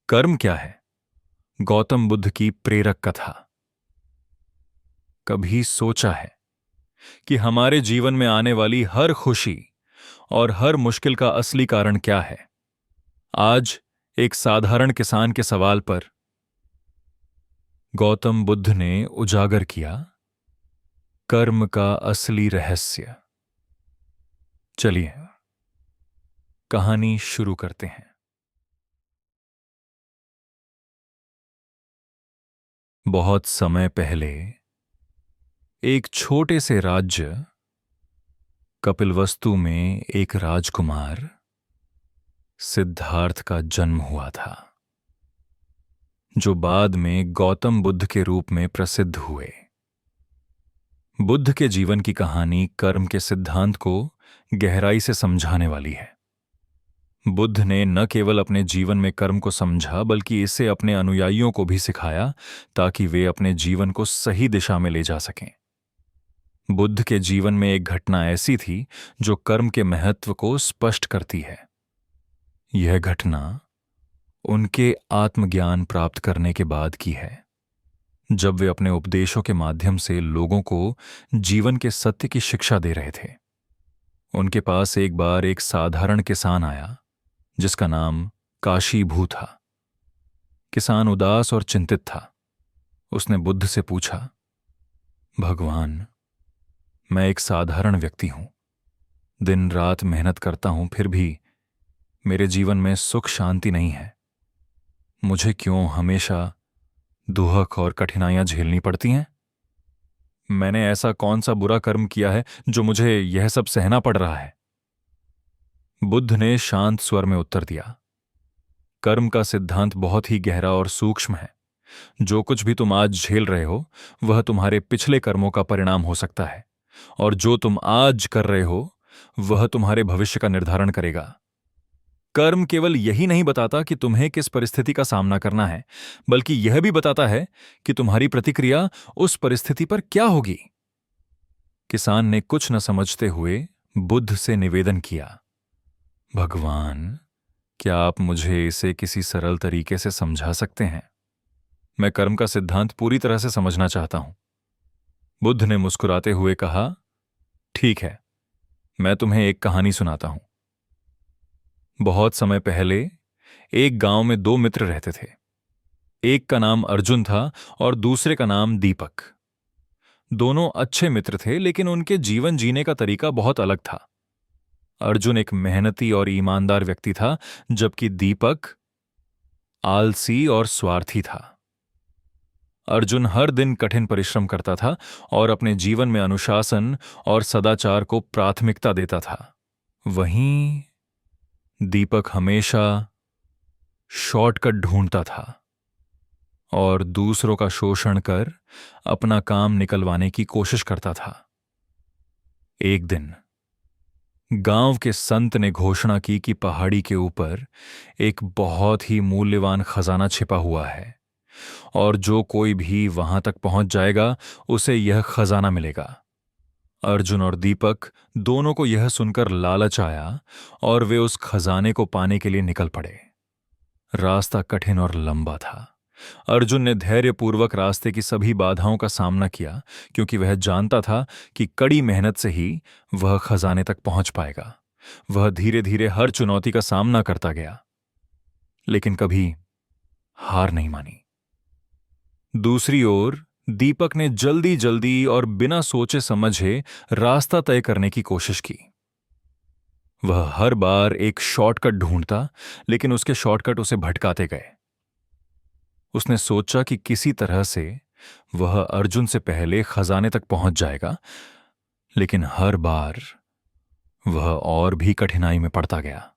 कर्म क्या है? गौतम बुद्ध की प्रेरक कथा। कभी सोचा है कि हमारे जीवन में आने वाली हर खुशी और हर मुश्किल का असली कारण क्या है? आज एक साधारण किसान के सवाल पर गौतम बुद्ध ने उजागर किया कर्म का असली रहस्य। चलिए कहानी शुरू करते हैं। बहुत समय पहले एक छोटे से राज्य कपिलवस्तु में एक राजकुमार सिद्धार्थ का जन्म हुआ था, जो बाद में गौतम बुद्ध के रूप में प्रसिद्ध हुए। बुद्ध के जीवन की कहानी कर्म के सिद्धांत को गहराई से समझाने वाली है। बुद्ध ने न केवल अपने जीवन में कर्म को समझा, बल्कि इसे अपने अनुयायियों को भी सिखाया ताकि वे अपने जीवन को सही दिशा में ले जा सकें। बुद्ध के जीवन में एक घटना ऐसी थी जो कर्म के महत्व को स्पष्ट करती है। यह घटना उनके आत्मज्ञान प्राप्त करने के बाद की है, जब वे अपने उपदेशों के माध्यम से लोगों को जीवन के सत्य की शिक्षा दे रहे थे। उनके पास एक बार एक साधारण किसान आया जिसका नाम काशीभू था। किसान उदास और चिंतित था। उसने बुद्ध से पूछा, भगवान, मैं एक साधारण व्यक्ति हूं, दिन रात मेहनत करता हूं, फिर भी मेरे जीवन में सुख शांति नहीं है। मुझे क्यों हमेशा दुहक और कठिनाइयां झेलनी पड़ती हैं? मैंने ऐसा कौन सा बुरा कर्म किया है जो मुझे यह सब सहना पड़ रहा है? बुद्ध ने शांत स्वर में उत्तर दिया, कर्म का सिद्धांत बहुत ही गहरा और सूक्ष्म है। जो कुछ भी तुम आज झेल रहे हो वह तुम्हारे पिछले कर्मों का परिणाम हो सकता है, और जो तुम आज कर रहे हो वह तुम्हारे भविष्य का निर्धारण करेगा। कर्म केवल यही नहीं बताता कि तुम्हें किस परिस्थिति का सामना करना है, बल्कि यह भी बताता है कि तुम्हारी प्रतिक्रिया उस परिस्थिति पर क्या होगी। किसान ने कुछ न समझते हुए बुद्ध से निवेदन किया, भगवान, क्या आप मुझे इसे किसी सरल तरीके से समझा सकते हैं? मैं कर्म का सिद्धांत पूरी तरह से समझना चाहता हूं। बुद्ध ने मुस्कुराते हुए कहा, ठीक है, मैं तुम्हें एक कहानी सुनाता हूं। बहुत समय पहले एक गांव में दो मित्र रहते थे। एक का नाम अर्जुन था और दूसरे का नाम दीपक। दोनों अच्छे मित्र थे, लेकिन उनके जीवन जीने का तरीका बहुत अलग था। अर्जुन एक मेहनती और ईमानदार व्यक्ति था, जबकि दीपक आलसी और स्वार्थी था। अर्जुन हर दिन कठिन परिश्रम करता था और अपने जीवन में अनुशासन और सदाचार को प्राथमिकता देता था। वहीं दीपक हमेशा शॉर्टकट ढूंढता था और दूसरों का शोषण कर अपना काम निकलवाने की कोशिश करता था। एक दिन गांव के संत ने घोषणा की कि पहाड़ी के ऊपर एक बहुत ही मूल्यवान खजाना छिपा हुआ है, और जो कोई भी वहां तक पहुंच जाएगा उसे यह खजाना मिलेगा। अर्जुन और दीपक दोनों को यह सुनकर लालच आया और वे उस खजाने को पाने के लिए निकल पड़े। रास्ता कठिन और लंबा था। अर्जुन ने धैर्यपूर्वक रास्ते की सभी बाधाओं का सामना किया, क्योंकि वह जानता था कि कड़ी मेहनत से ही वह खजाने तक पहुंच पाएगा। वह धीरे धीरे हर चुनौती का सामना करता गया, लेकिन कभी हार नहीं मानी। दूसरी ओर दीपक ने जल्दी जल्दी और बिना सोचे समझे रास्ता तय करने की कोशिश की। वह हर बार एक शॉर्टकट ढूंढता, लेकिन उसके शॉर्टकट उसे भटकाते गए। उसने सोचा कि किसी तरह से वह अर्जुन से पहले खजाने तक पहुंच जाएगा, लेकिन हर बार वह और भी कठिनाई में पड़ता गया।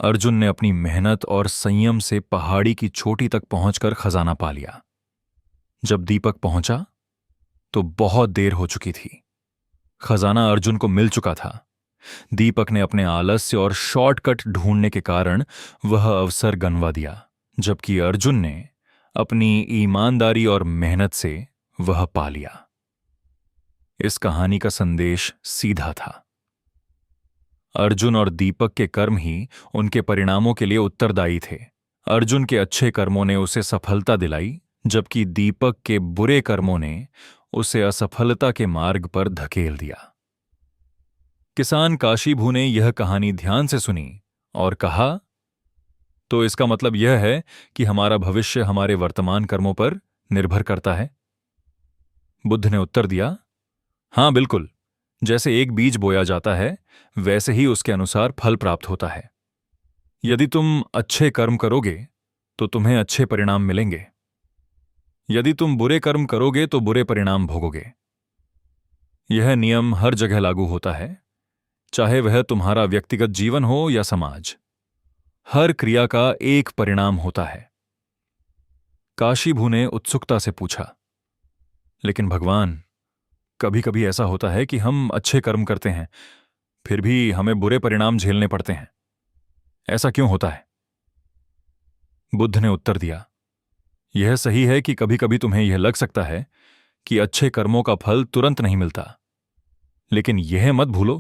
अर्जुन ने अपनी मेहनत और संयम से पहाड़ी की चोटी तक पहुंचकर खजाना पा लिया। जब दीपक पहुंचा तो बहुत देर हो चुकी थी। खजाना अर्जुन को मिल चुका था। दीपक ने अपने आलस्य और शॉर्टकट ढूंढने के कारण वह अवसर गंवा दिया, जबकि अर्जुन ने अपनी ईमानदारी और मेहनत से वह पा लिया। इस कहानी का संदेश सीधा था। अर्जुन और दीपक के कर्म ही उनके परिणामों के लिए उत्तरदायी थे। अर्जुन के अच्छे कर्मों ने उसे सफलता दिलाई, जबकि दीपक के बुरे कर्मों ने उसे असफलता के मार्ग पर धकेल दिया। किसान काशीभू ने यह कहानी ध्यान से सुनी और कहा, तो इसका मतलब यह है कि हमारा भविष्य हमारे वर्तमान कर्मों पर निर्भर करता है? बुद्ध ने उत्तर दिया, हां बिल्कुल। जैसे एक बीज बोया जाता है, वैसे ही उसके अनुसार फल प्राप्त होता है। यदि तुम अच्छे कर्म करोगे तो तुम्हें अच्छे परिणाम मिलेंगे। यदि तुम बुरे कर्म करोगे तो बुरे परिणाम भोगोगे। यह नियम हर जगह लागू होता है, चाहे वह तुम्हारा व्यक्तिगत जीवन हो या समाज। हर क्रिया का एक परिणाम होता है। काशीभू ने उत्सुकता से पूछा, लेकिन भगवान, कभी कभी ऐसा होता है कि हम अच्छे कर्म करते हैं, फिर भी हमें बुरे परिणाम झेलने पड़ते हैं। ऐसा क्यों होता है? बुद्ध ने उत्तर दिया, यह सही है कि कभी कभी तुम्हें यह लग सकता है कि अच्छे कर्मों का फल तुरंत नहीं मिलता, लेकिन यह मत भूलो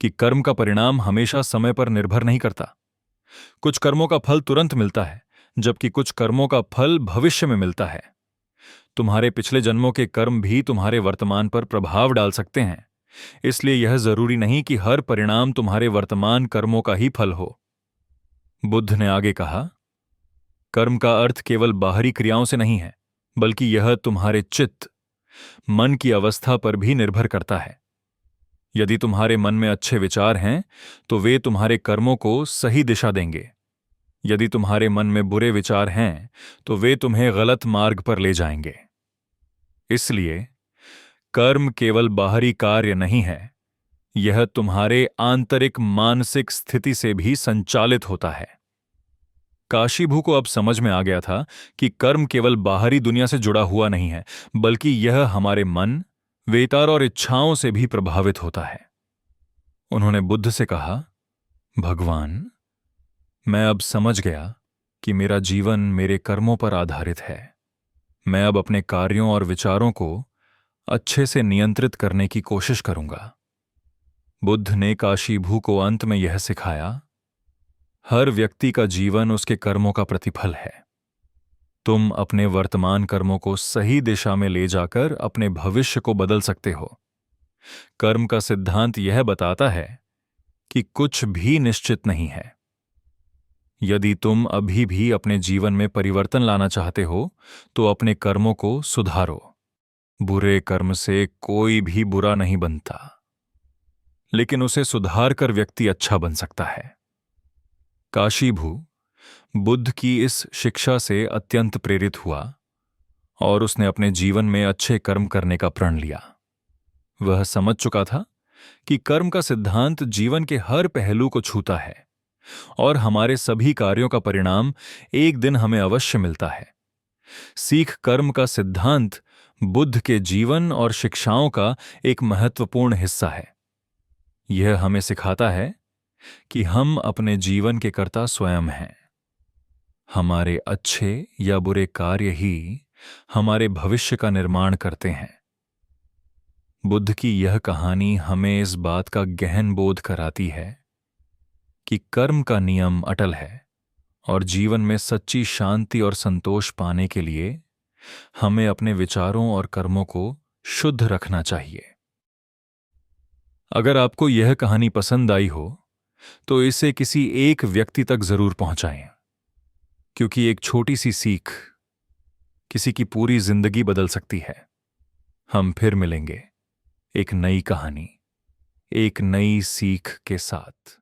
कि कर्म का परिणाम हमेशा समय पर निर्भर नहीं करता। कुछ कर्मों का फल तुरंत मिलता है, जबकि कुछ कर्मों का फल भविष्य में मिलता है। तुम्हारे पिछले जन्मों के कर्म भी तुम्हारे वर्तमान पर प्रभाव डाल सकते हैं, इसलिए यह जरूरी नहीं कि हर परिणाम तुम्हारे वर्तमान कर्मों का ही फल हो। बुद्ध ने आगे कहा, कर्म का अर्थ केवल बाहरी क्रियाओं से नहीं है, बल्कि यह तुम्हारे चित्त, मन की अवस्था पर भी निर्भर करता है। यदि तुम्हारे मन में अच्छे विचार हैं तो वे तुम्हारे कर्मों को सही दिशा देंगे। यदि तुम्हारे मन में बुरे विचार हैं तो वे तुम्हें गलत मार्ग पर ले जाएंगे। इसलिए कर्म केवल बाहरी कार्य नहीं है, यह तुम्हारे आंतरिक मानसिक स्थिति से भी संचालित होता है। काशीभू को अब समझ में आ गया था कि कर्म केवल बाहरी दुनिया से जुड़ा हुआ नहीं है, बल्कि यह हमारे मन, विचार और इच्छाओं से भी प्रभावित होता है। उन्होंने बुद्ध से कहा, भगवान, मैं अब समझ गया कि मेरा जीवन मेरे कर्मों पर आधारित है। मैं अब अपने कार्यों और विचारों को अच्छे से नियंत्रित करने की कोशिश करूंगा। बुद्ध ने काशीभू को अंत में यह सिखाया, हर व्यक्ति का जीवन उसके कर्मों का प्रतिफल है। तुम अपने वर्तमान कर्मों को सही दिशा में ले जाकर अपने भविष्य को बदल सकते हो। कर्म का सिद्धांत यह बताता है कि कुछ भी निश्चित नहीं है। यदि तुम अभी भी अपने जीवन में परिवर्तन लाना चाहते हो तो अपने कर्मों को सुधारो। बुरे कर्म से कोई भी बुरा नहीं बनता, लेकिन उसे सुधार कर व्यक्ति अच्छा बन सकता है। काशीभू बुद्ध की इस शिक्षा से अत्यंत प्रेरित हुआ और उसने अपने जीवन में अच्छे कर्म करने का प्रण लिया। वह समझ चुका था कि कर्म का सिद्धांत जीवन के हर पहलू को छूता है और हमारे सभी कार्यों का परिणाम एक दिन हमें अवश्य मिलता है। सीख कर्म का सिद्धांत बुद्ध के जीवन और शिक्षाओं का एक महत्वपूर्ण हिस्सा है। यह हमें सिखाता है कि हम अपने जीवन के कर्ता स्वयं हैं। हमारे अच्छे या बुरे कार्य ही हमारे भविष्य का निर्माण करते हैं। बुद्ध की यह कहानी हमें इस बात का गहन बोध कराती है कि कर्म का नियम अटल है और जीवन में सच्ची शांति और संतोष पाने के लिए हमें अपने विचारों और कर्मों को शुद्ध रखना चाहिए। अगर आपको यह कहानी पसंद आई हो तो इसे किसी एक व्यक्ति तक जरूर पहुंचाएं, क्योंकि एक छोटी सी सीख किसी की पूरी जिंदगी बदल सकती है। हम फिर मिलेंगे एक नई कहानी, एक नई सीख के साथ।